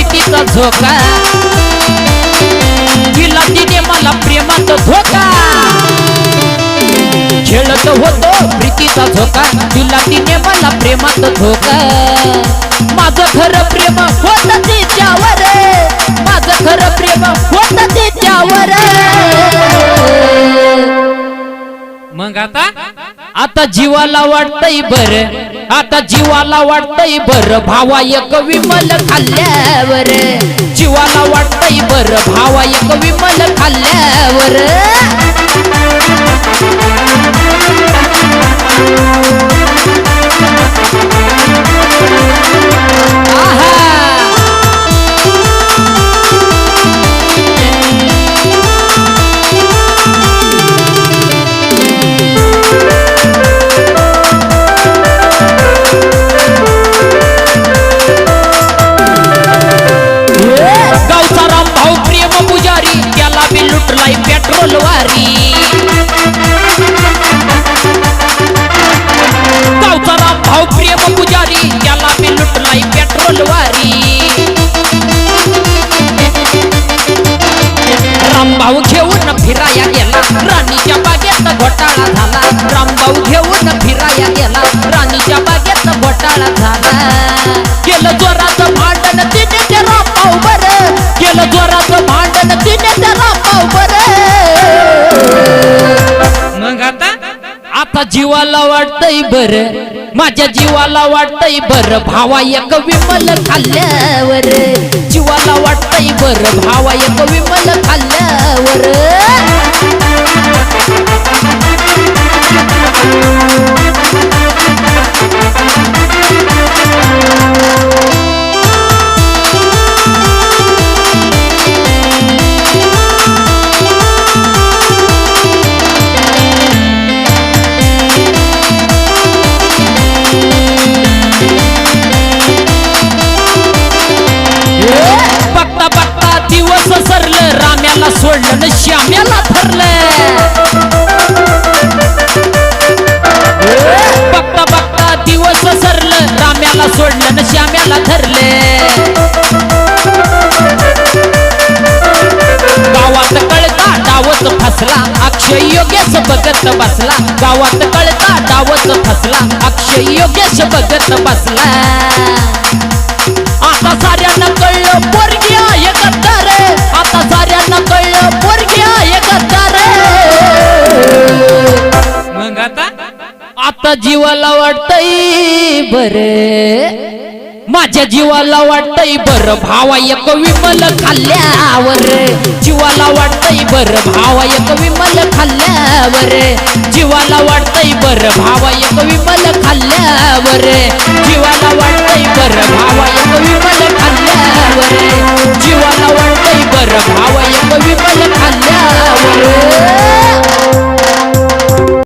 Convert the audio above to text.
प्रीतीचा झोका दिला तिने मला प्रेमात धोका खेळत होतो प्रीतीचा झोका दिला तिने मला प्रेमात धोका माझं खरं प्रेम होतं तिच्यावर माझं खरं प्रेम होतं तिच्यावर मग आता जीवाला वाटतंय बरं आता जीवाला वाटतंय बरं भावा एक विमल खाल्ल्यावर जीवाला वाटतंय बरं भावा एक विमल खाल्ल्यावर पेट्रोल वारी गावचा राम भाऊ प्रेम पुजारी याला मी लुटलाई पेट्रोल वारी रामभाऊ घेऊन फिराया गेला राणीच्या बागेत घोटाळा झाला रामभाऊ घेऊन फिराया गेला राणीच्या बागेत घोटाळा झाला केलं जोराचं भांडण तिने त्या रामभाऊ बरं केलं जोराचं भांडण तिने त्या रामभाऊ बरं मग आता जीवाला वाटतंय बरं माझ्या जीवाला वाटतंय बरं भावा एक विमल खाल्ल्यावर जीवाला वाटतंय बरं भावा एक विमल खाल्ल्यावर सरलं राम्याला सोडलं न श्याम्याला ठरलं बघता बघता दिवस सरलं राम्याला सोडलं न श्याम्याला ठरले गावात कळता डावच फसला अक्षय योगेश बघत बसला गावात कळता डावच फसला अक्षय योगेश बघत बसला आता साऱ्यांना कळलं पोरगी आहे गद्दार आता साऱ्यांना कळलं पोरगी आहे गद्दार मग आता जीवाला वाटतंय बरं माझ्या जीवाला वाटतंय बरं भावा एक विमल खाल्ल्यावर जीवाला वाटतंय बरं भावा एक विमल खाल्ल्यावर जीवाला वाटतंय बरं भावा एक विमल खाल्ल्यावर जीवाला